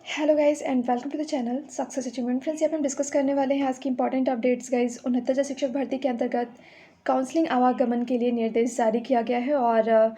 Hello guys and welcome to the channel success achievement. Friends, यहाँ पे हम discuss करने वाले हैं आज की इंपॉर्टेंट अपडेट्स। गाइस, 69 शिक्षक भर्ती के अंतर्गत काउंसलिंग आवागमन के लिए निर्देश जारी किया गया है और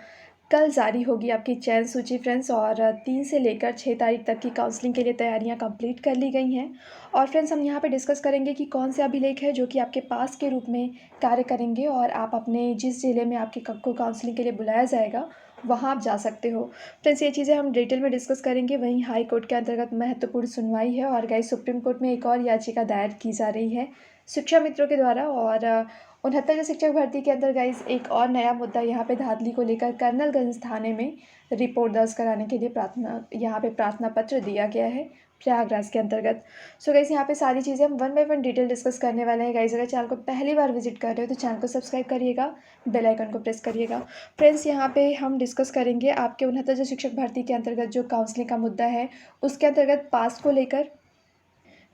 कल जारी होगी आपकी चयन सूची फ्रेंड्स। और 3 से लेकर 6 तारीख तक की काउंसलिंग के लिए तैयारियां कंप्लीट कर ली गई हैं। और फ्रेंड्स, हम यहाँ पे डिस्कस करेंगे कि कौन से अभिलेख है जो कि आपके पास के रूप में कार्य करेंगे और आप अपने जिस ज़िले में आपके को काउंसलिंग के लिए बुलाया जाएगा वहाँ आप जा सकते हो। फ्रेंड्स, ये चीज़ें हम डिटेल में डिस्कस करेंगे। वहीं हाई कोर्ट के अंतर्गत महत्वपूर्ण सुनवाई है और गाइस सुप्रीम कोर्ट में एक और याचिका दायर की जा रही है शिक्षा मित्रों के द्वारा। और 69 शिक्षक भर्ती के अंदर गाइस एक और नया मुद्दा यहाँ पे धांधली को लेकर कर्नलगंज थाने में रिपोर्ट दर्ज कराने के लिए प्रार्थना पत्र दिया गया है प्रयागराज के अंतर्गत। सो गाइस, यहाँ पे सारी चीज़ें हम one by one detail discuss करने वाले हैं। गाइस, अगर चैनल को पहली बार विजिट कर रहे हो तो चैनल को सब्सक्राइब करिएगा, बेल आइकन को प्रेस करिएगा। फ्रेंड्स, यहाँ पे हम डिस्कस करेंगे आपके 69 शिक्षक भर्ती के अंतर्गत जो काउंसलिंग का मुद्दा है उसके अंतर्गत पास को लेकर।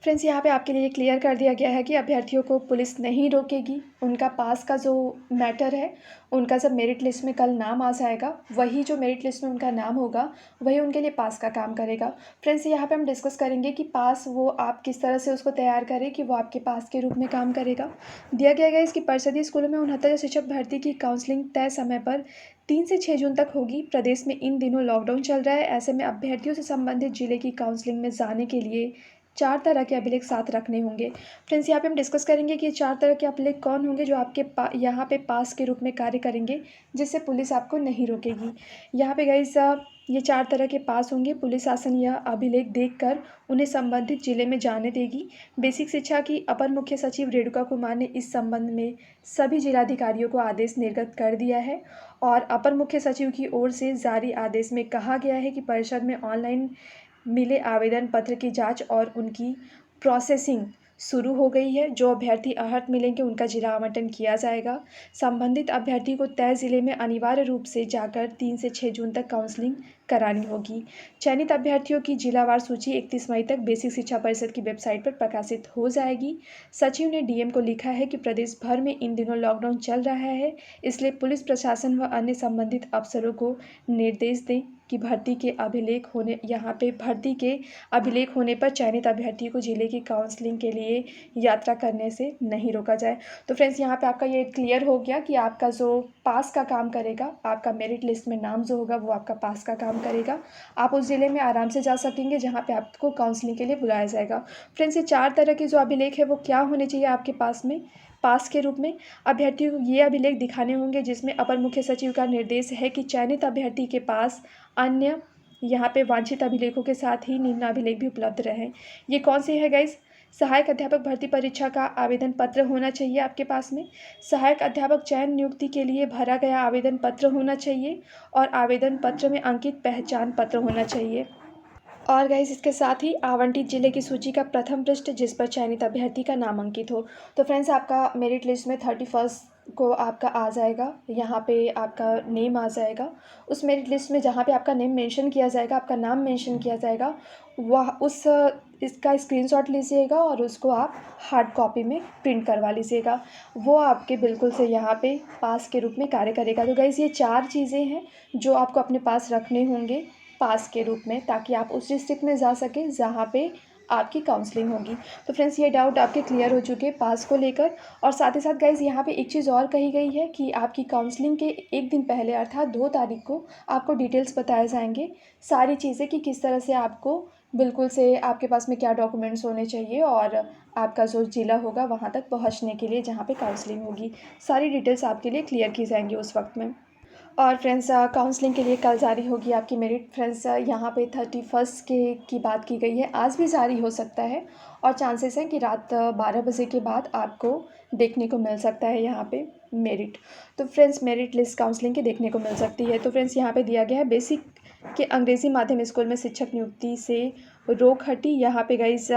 फ्रेंड्स, यहाँ पे आपके लिए क्लियर कर दिया गया है कि अभ्यर्थियों को पुलिस नहीं रोकेगी। उनका पास का जो मैटर है, उनका जब मेरिट लिस्ट में कल नाम आ जाएगा, वही जो मेरिट लिस्ट में उनका नाम होगा वही उनके लिए पास का काम करेगा। फ्रेंड्स, यहाँ पे हम डिस्कस करेंगे कि पास वो आप किस तरह से उसको तैयार करें कि वो आपके पास के रूप में काम करेगा। दिया गया है इसकी परिषदीय स्कूलों में 69 शिक्षक भर्ती की काउंसलिंग तय समय पर 3 से 6 जून तक होगी। प्रदेश में इन दिनों लॉकडाउन चल रहा है। ऐसे में अभ्यर्थियों से संबंधित जिले की काउंसलिंग में जाने के लिए 4 तरह के अभिलेख साथ रखने होंगे। फ्रेंड्स, यहाँ पे हम डिस्कस करेंगे कि ये 4 तरह के अभिलेख कौन होंगे जो आपके यहाँ पे पास के रूप में कार्य करेंगे, जिससे पुलिस आपको नहीं रोकेगी। यहाँ पे गाइस ये 4 तरह के पास होंगे। पुलिस शासन यह अभिलेख देखकर उन्हें संबंधित जिले में जाने देगी। बेसिक शिक्षा की अपर मुख्य सचिव रेणुका कुमार ने इस संबंध में सभी जिलाधिकारियों को आदेश निर्गत कर दिया है। और अपर मुख्य सचिव की ओर से जारी आदेश में कहा गया है कि परिषद में ऑनलाइन मिले आवेदन पत्र की जांच और उनकी प्रोसेसिंग शुरू हो गई है। जो अभ्यर्थी अर्हत मिलेंगे उनका जिला आवंटन किया जाएगा। संबंधित अभ्यर्थी को तय जिले में अनिवार्य रूप से जाकर 3 से 6 जून तक काउंसलिंग करानी होगी। चयनित अभ्यर्थियों की जिलावार सूची 31 मई तक बेसिक शिक्षा परिषद की वेबसाइट पर प्रकाशित हो जाएगी। सचिव ने डीएम को लिखा है कि प्रदेश भर में इन दिनों लॉकडाउन चल रहा है, इसलिए पुलिस प्रशासन व अन्य संबंधित अफसरों को निर्देश दें कि भर्ती के अभिलेख होने पर चयनित अभ्यर्थी को जिले की काउंसलिंग के लिए यात्रा करने से नहीं रोका जाए। तो फ्रेंड्स, यहाँ पे आपका ये क्लियर हो गया कि आपका जो पास का काम करेगा, आपका मेरिट लिस्ट में नाम जो होगा वो आपका पास का काम करेगा। आप उस ज़िले में आराम से जा सकेंगे जहाँ पे आपको काउंसलिंग के लिए बुलाया जाएगा। फ्रेंड्स, ये 4 तरह के जो अभिलेख है वो क्या होने चाहिए आपके पास में पास के रूप में। अभ्यर्थियों को ये अभिलेख दिखाने होंगे जिसमें अपर मुख्य सचिव का निर्देश है कि चयनित अभ्यर्थी के पास अन्य यहाँ पे वांछित अभिलेखों के साथ ही निम्न अभिलेख भी उपलब्ध रहें। ये कौन से है गाइस? सहायक अध्यापक भर्ती परीक्षा का आवेदन पत्र होना चाहिए आपके पास में। सहायक अध्यापक चयन नियुक्ति के लिए भरा गया आवेदन पत्र होना चाहिए और आवेदन पत्र में अंकित पहचान पत्र होना चाहिए। और गाइस, इसके साथ ही आवंटित जिले की सूची का प्रथम पृष्ठ जिस पर चयनित अभ्यर्थी का नाम अंकित हो। तो फ्रेंड्स, आपका मेरिट लिस्ट में 31 को आपका आ जाएगा, यहाँ पे आपका नेम आ जाएगा। उस मेरिट लिस्ट में जहाँ पे आपका नेम मेंशन किया जाएगा, आपका नाम मेंशन किया जाएगा, वह इसका स्क्रीनशॉट लीजिएगा और उसको आप हार्ड कॉपी में प्रिंट करवा लीजिएगा। वो आपके बिल्कुल से यहाँ पे पास के रूप में कार्य करेगा। तो गाइस, ये 4 चीज़ें हैं जो आपको अपने पास रखने होंगे पास के रूप में, ताकि आप उस डिस्ट्रिक्ट में जा सकें जहाँ पे आपकी काउंसलिंग होगी। तो फ्रेंड्स, ये डाउट आपके क्लियर हो चुके हैं पास को लेकर। और साथ ही साथ गाइज, यहाँ पे एक चीज़ और कही गई है कि आपकी काउंसलिंग के एक दिन पहले अर्थात 2 तारीख को आपको डिटेल्स बताए जाएंगे, सारी चीज़ें कि किस तरह से आपको बिल्कुल से आपके पास में क्या डॉक्यूमेंट्स होने चाहिए और आपका जो ज़िला होगा वहाँ तक पहुँचने के लिए जहाँ पे काउंसलिंग होगी, सारी डिटेल्स आपके लिए क्लियर की जाएंगी उस वक्त में। और फ्रेंड्स, काउंसलिंग के लिए कल जारी होगी आपकी मेरिट। फ्रेंड्स, यहाँ पे 31 की बात की गई है, आज भी जारी हो सकता है और चांसेस हैं कि रात 12 बजे के बाद आपको देखने को मिल सकता है यहाँ पे मेरिट। तो फ्रेंड्स, मेरिट लिस्ट काउंसलिंग की देखने को मिल सकती है। तो फ्रेंड्स, यहाँ पे दिया गया है बेसिक के अंग्रेज़ी माध्यम स्कूल में शिक्षक नियुक्ति से रोक हटी। यहाँ पे गाइज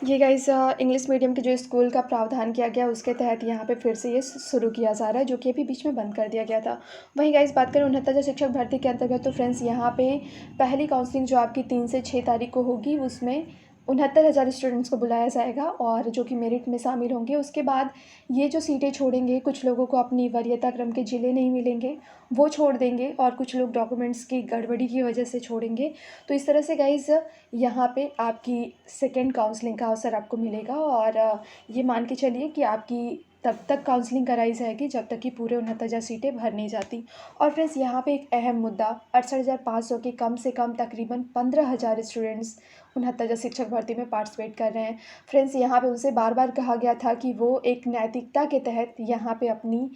इंग्लिश मीडियम के जो स्कूल का प्रावधान किया गया उसके तहत यहाँ पे फिर से ये शुरू किया जा रहा है, जो कि अभी बीच में बंद कर दिया गया था। वहीं गाइस, बात करें 69 शिक्षक भर्ती के अंतर्गत, तो फ्रेंड्स, यहाँ पे पहली काउंसलिंग जो आपकी 3 से 6 तारीख को होगी उसमें 69,000 स्टूडेंट्स को बुलाया जाएगा और जो कि मेरिट में शामिल होंगे। उसके बाद ये जो सीटें छोड़ेंगे, कुछ लोगों को अपनी वरीयता क्रम के ज़िले नहीं मिलेंगे, वो छोड़ देंगे और कुछ लोग डॉक्यूमेंट्स की गड़बड़ी की वजह से छोड़ेंगे। तो इस तरह से गाइज़ यहाँ पे आपकी सेकंड काउंसलिंग का अवसर आपको मिलेगा और ये मान के चलिए कि आपकी तब तक काउंसलिंग कराई जाएगी जब तक कि पूरे 69,000 सीटें भर नहीं जाती। और फ्रेंड्स यहाँ पे एक अहम मुद्दा, 68,500 के कम से कम तकरीबन 15,000 स्टूडेंट्स 69,000 शिक्षक भर्ती में पार्टिसिपेट कर रहे हैं। फ्रेंड्स यहाँ पे उनसे बार बार कहा गया था कि वो एक नैतिकता के तहत यहाँ पे अपनी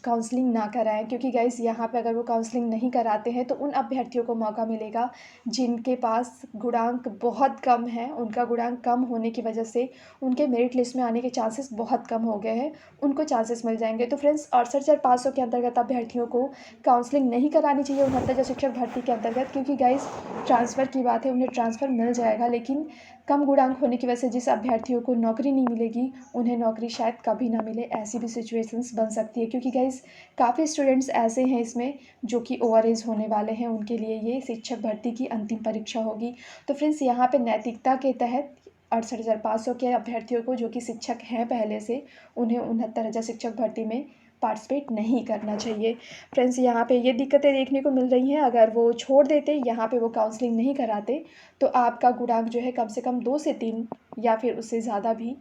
काउंसलिंग ना कराएं, क्योंकि गाइज़ यहाँ पे अगर वो काउंसलिंग नहीं कराते हैं तो उन अभ्यर्थियों को मौका मिलेगा जिनके पास गुणांक बहुत कम है। उनका गुणांक कम होने की वजह से उनके मेरिट लिस्ट में आने के चांसेस बहुत कम हो गए हैं, उनको चांसेस मिल जाएंगे। तो फ्रेंड्स 68,500 के अंतर्गत अभ्यर्थियों को काउंसलिंग नहीं करानी चाहिए 69,000 शिक्षक भर्ती के अंतर्गत, क्योंकि गाइज़ ट्रांसफ़र की बात है, उन्हें ट्रांसफ़र मिल जाएगा, लेकिन कम गुणांक होने की वजह से जिस अभ्यर्थियों को नौकरी नहीं मिलेगी उन्हें नौकरी शायद कभी ना मिले, ऐसी भी सिचुएशंस बन सकती है। क्योंकि गाइज़ काफ़ी स्टूडेंट्स ऐसे हैं इसमें जो कि ओवर एज होने वाले हैं, उनके लिए ये शिक्षक भर्ती की अंतिम परीक्षा होगी। तो फ्रेंड्स यहाँ पे नैतिकता के तहत 68,500 के अभ्यर्थियों को जो कि शिक्षक हैं पहले से, उन्हें 69,000 शिक्षक भर्ती में पार्टिसिपेट नहीं करना चाहिए। फ्रेंड्स यहाँ पे ये दिक्कतें देखने को मिल रही हैं, अगर वो छोड़ देते, यहाँ पे वो काउंसलिंग नहीं कराते तो आपका गुणांक जो है कम से कम 2 से 3 या फिर उससे ज़्यादा भी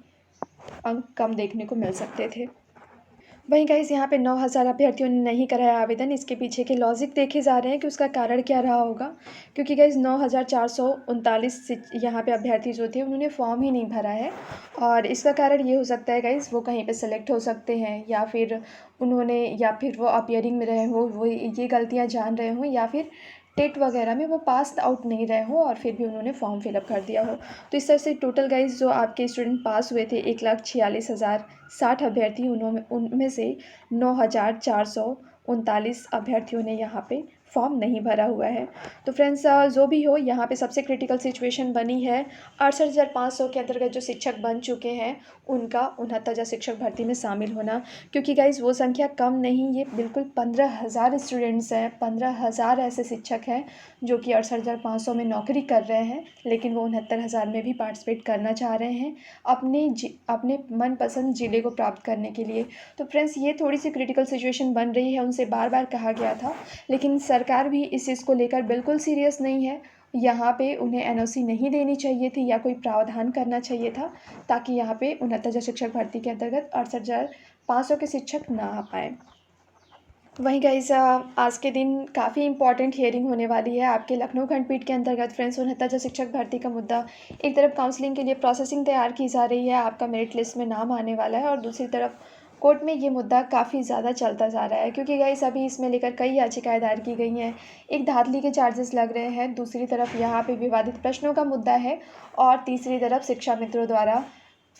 अंक कम देखने को मिल सकते थे। वहीं गाइस यहाँ पे 9,000 अभ्यर्थियों ने नहीं कराया आवेदन। इसके पीछे के लॉजिक देखे जा रहे हैं कि उसका कारण क्या रहा होगा, क्योंकि गाइस 9,439 यहाँ पे अभ्यर्थी जो थे उन्होंने फॉर्म ही नहीं भरा है। और इसका कारण ये हो सकता है गाइस, वो कहीं पे सेलेक्ट हो सकते हैं, या फिर वो अपीयरिंग में रहे हो, वो ये गलतियाँ जान रहे हों, या फिर टेट वगैरह में वो पास आउट नहीं रहे हो और फिर भी उन्होंने फॉर्म फिलअप कर दिया हो। तो इस तरह से टोटल गाइस जो आपके स्टूडेंट पास हुए थे 1,46,060 अभ्यर्थी, उन्होंने उनमें से 9,439 अभ्यर्थियों ने यहाँ पे फॉर्म नहीं भरा हुआ है। तो फ्रेंड्स जो भी हो, यहाँ पे सबसे क्रिटिकल सिचुएशन बनी है 68,500 के अंतर्गत जो शिक्षक बन चुके हैं उनका 69,000 शिक्षक भर्ती में शामिल होना, क्योंकि गाइज वो संख्या कम नहीं, ये बिल्कुल 15,000 स्टूडेंट्स हैं, 15,000 ऐसे शिक्षक हैं जो कि 68,500 में नौकरी कर रहे हैं, लेकिन वो 69,000 में भी पार्टिसिपेट करना चाह रहे हैं अपने मनपसंद ज़िले को प्राप्त करने के लिए। तो फ्रेंड्स ये थोड़ी सी क्रिटिकल सिचुएशन बन रही है, उनसे बार बार कहा गया था, लेकिन सरकार भी इस चीज़ को लेकर बिल्कुल सीरियस नहीं है। यहाँ पे उन्हें एनओसी नहीं देनी चाहिए थी या कोई प्रावधान करना चाहिए था, ताकि यहाँ पे 69,000 शिक्षक भर्ती के अंतर्गत 68,500 के शिक्षक ना आ पाए। वहीं गाइस आज के दिन काफ़ी इंपॉर्टेंट हियरिंग होने वाली है आपके लखनऊ खंडपीठ के अंतर्गत। फ्रेंड्स 69,000 शिक्षक भर्ती का मुद्दा, एक तरफ काउंसलिंग के लिए प्रोसेसिंग तैयार की जा रही है, आपका मेरिट लिस्ट में नाम आने वाला है, और दूसरी तरफ कोर्ट में ये मुद्दा काफ़ी ज़्यादा चलता जा रहा है, क्योंकि गाइस अभी इसमें लेकर कई याचिकाएं दायर की गई हैं। एक धांधली के चार्जेस लग रहे हैं, दूसरी तरफ यहाँ पे विवादित प्रश्नों का मुद्दा है, और तीसरी तरफ शिक्षा मित्रों द्वारा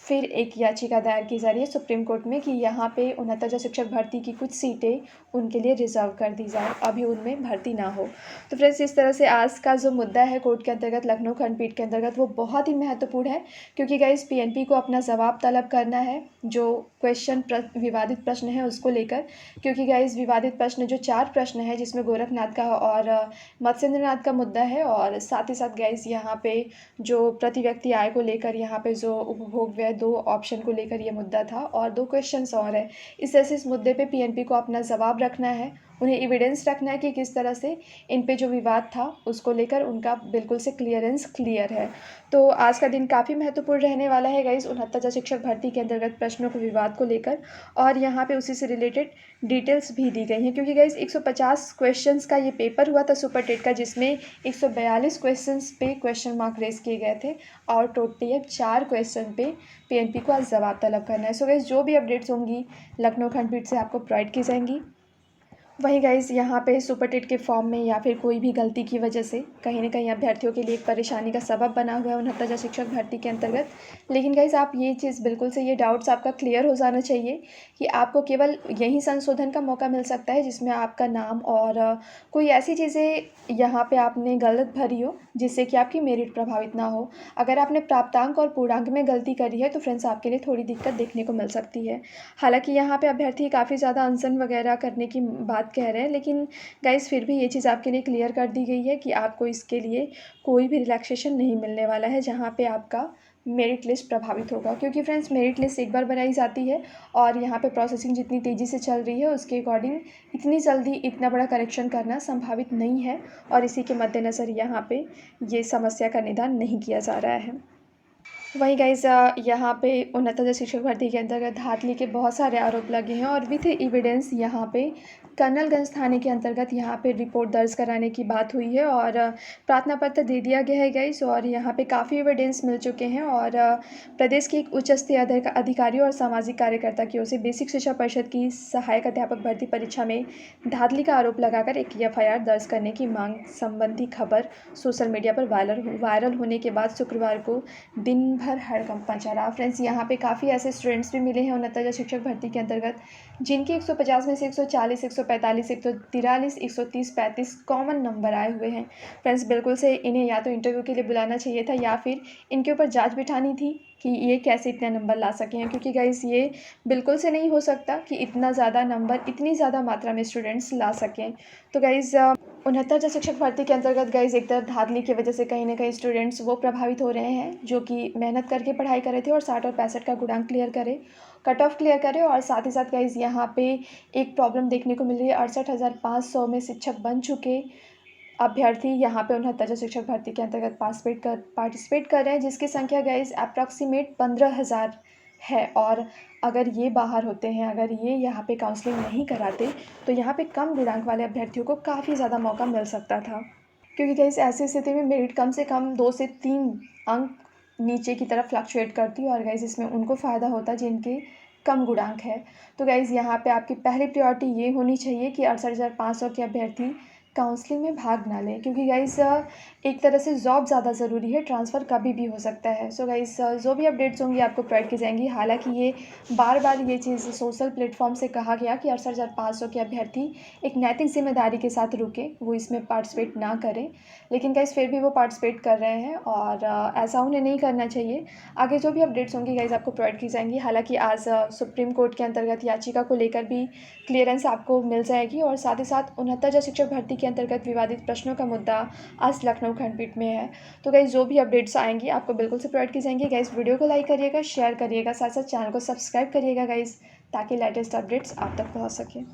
फिर एक याचिका दायर की जा रही है सुप्रीम कोर्ट में कि यहाँ पे 69,000 शिक्षक भर्ती की कुछ सीटें उनके लिए रिजर्व कर दी जाए, अभी उनमें भर्ती ना हो। तो फ्रेंड्स इस तरह से आज का जो मुद्दा है कोर्ट के अंतर्गत, लखनऊ खंडपीठ के अंतर्गत, वो बहुत ही महत्वपूर्ण है, क्योंकि गाइस पीएनपी को अपना जवाब तलब करना है जो विवादित प्रश्न है उसको लेकर। क्योंकि गाइस विवादित प्रश्न जो 4 प्रश्न है, जिसमें गोरखनाथ का और मत्स्येंद्रनाथ का मुद्दा है, और साथ ही साथ गाइस यहाँ पे जो प्रति व्यक्ति आय को लेकर यहाँ पे जो उपभोग व्यय 2 ऑप्शन को लेकर ये मुद्दा था, और 2 क्वेश्चंस और है। इस तरह से इस मुद्दे पे पीएनपी को अपना जवाब रखना है, उन्हें एविडेंस रखना है कि किस तरह से इन पे जो विवाद था उसको लेकर उनका बिल्कुल से क्लियर है। तो आज का दिन काफ़ी महत्वपूर्ण रहने वाला है गाइस 69,000 शिक्षक भर्ती के अंतर्गत प्रश्नों को विवाद को लेकर, और यहाँ पे उसी से रिलेटेड डिटेल्स भी दी गई हैं। क्योंकि गाइस 150 क्वेश्चंस का ये पेपर हुआ था सुपर टेट का, जिसमें 142 क्वेश्चंस पे क्वेश्चन मार्क रेस किए गए थे, और टोटल 4 क्वेश्चन पे पीएनपी को आज जवाब तलब करना है। सो गाइस जो भी अपडेट्स होंगी लखनऊ खंडपीठ से आपको प्रोवाइड की जाएंगी। वहीं गाइस यहाँ पे सुपर टेट के फॉर्म में या फिर कोई भी गलती की वजह से कहीं ना कहीं अभ्यर्थियों के लिए एक परेशानी का सबब बना हुआ है 69,000 शिक्षक भर्ती के अंतर्गत। लेकिन गाइस आप ये चीज़ बिल्कुल से, ये डाउट्स आपका क्लियर हो जाना चाहिए कि आपको केवल यही संशोधन का मौका मिल सकता है जिसमें आपका नाम और कोई ऐसी चीज़ें यहाँ पे आपने गलत भरी हो जिससे कि आपकी मेरिट प्रभावित ना हो। अगर आपने प्राप्तांक और पूर्णांक में गलती करी है तो फ्रेंड्स आपके लिए थोड़ी दिक्कत देखने को मिल सकती है। हालांकि यहाँ पे अभ्यर्थी काफ़ी ज़्यादा अनशन वगैरह करने की बात बात कह रहे हैं, लेकिन गाइज़ फिर भी ये चीज़ आपके लिए क्लियर कर दी गई है कि आपको इसके लिए कोई भी रिलैक्सेशन नहीं मिलने वाला है जहाँ पे आपका मेरिट लिस्ट प्रभावित होगा। क्योंकि फ्रेंड्स मेरिट लिस्ट एक बार बनाई जाती है और यहाँ पे प्रोसेसिंग जितनी तेज़ी से चल रही है उसके अकॉर्डिंग इतनी जल्दी इतना बड़ा करेक्शन करना संभावित नहीं है और इसी के मद्देनज़र यहाँ पे ये समस्या का निदान नहीं किया जा रहा है। वहीं गाइज़ यहाँ पे उन्नत शिक्षक भर्ती के अंतर्गत धांधली के बहुत सारे आरोप लगे हैं और विथ एविडेंस यहाँ पे कर्नलगंज थाने के अंतर्गत यहाँ पे रिपोर्ट दर्ज कराने की बात हुई है और प्रार्थना पत्र दे दिया गया है गाइज़ और यहाँ पे काफ़ी एविडेंस मिल चुके हैं और प्रदेश के एक उच्च स्तरीय अधिकारी और सामाजिक कार्यकर्ता की ओर से बेसिक शिक्षा परिषद की सहायक अध्यापक भर्ती परीक्षा में धांधली का आरोप लगाकर एक एफआईआर दर्ज करने की मांग संबंधी खबर सोशल मीडिया पर वायरल होने के बाद शुक्रवार को दिन भर हड़कंप मचा रहा। फ्रेंड्स यहाँ पे काफ़ी ऐसे स्टूडेंट्स भी मिले हैं उन्नत शिक्षक भर्ती के अंतर्गत जिनके 150 में से 140, 145, 143, 130, 35 कॉमन नंबर आए हुए हैं। फ्रेंड्स बिल्कुल से इन्हें या तो इंटरव्यू के लिए बुलाना चाहिए था या फिर इनके ऊपर जांच बिठानी थी कि ये कैसे इतने नंबर ला सके हैं, क्योंकि गाइज़ ये बिल्कुल से नहीं हो सकता कि इतना ज़्यादा नंबर इतनी ज़्यादा मात्रा में स्टूडेंट्स ला सकें। तो गाइज़ उनहत्तर शिक्षक भर्ती के अंतर्गत गाइज़ एक तरफ धांधली की वजह से कहीं ना कहीं स्टूडेंट्स वो प्रभावित हो रहे हैं जो कि मेहनत करके पढ़ाई कर रहे थे और 60 और 65 का गुणांक क्लियर करे, कट ऑफ क्लियर करे और साथ ही साथ गाइज़ यहाँ पे एक प्रॉब्लम देखने को मिल रही है। 68,500 में शिक्षक बन चुके अभ्यर्थी यहाँ पे उनहत्तर शिक्षक भर्ती के अंतर्गत पार्टिसिपेट कर रहे हैं, जिसकी संख्या गाइज़ अप्रॉक्सीमेट 15,000 है। और अगर ये बाहर होते हैं, अगर ये यहाँ पे काउंसलिंग नहीं कराते तो यहाँ पे कम गुणांक वाले अभ्यर्थियों को काफ़ी ज़्यादा मौका मिल सकता था, क्योंकि गाइज़ ऐसी स्थिति में मेरिट कम से कम 2 से 3 अंक नीचे की तरफ फ्लक्चुएट करती है और गाइज़ इसमें उनको फ़ायदा होता है जिनके कम गुणांक है। तो गाइज़ यहाँ पे आपकी पहली प्रायोरिटी ये होनी चाहिए कि 68,500 के अभ्यर्थी काउंसलिंग में भाग ना लें, क्योंकि गाइज़ एक तरह से जॉब ज़्यादा ज़रूरी है, ट्रांसफ़र कभी भी हो सकता है। सो गाइज़ जो भी अपडेट्स होंगी आपको प्रोवाइड की जाएंगी। हालांकि ये बार बार ये चीज़ सोशल प्लेटफॉर्म से कहा गया कि 68,500 के अभ्यर्थी एक नैतिक जिम्मेदारी के साथ रुके, वो इसमें पार्टिसिपेट ना करें, लेकिन गाइज़ फिर भी वो पार्टिसिपेट कर रहे हैं और ऐसा उन्हें नहीं करना चाहिए। आगे जो भी अपडेट्स होंगी गाइज़ आपको प्रोवाइड की जाएंगी। हालाँकि आज सुप्रीम कोर्ट के अंतर्गत याचिका को लेकर भी क्लियरेंस आपको मिल जाएगी और साथ ही साथ उनहत्तर शिक्षक भर्ती के अंतर्गत विवादित प्रश्नों का मुद्दा आज लखनऊ खंडपीठ में है। तो गाइज़ जो भी अपडेट्स आएंगी आपको बिल्कुल से प्रोवाइड की जाएंगी। गाइज़ वीडियो को लाइक करिएगा, शेयर करिएगा, साथ साथ चैनल को सब्सक्राइब करिएगा गाइज़, ताकि लेटेस्ट अपडेट्स आप तक पहुंच सकें।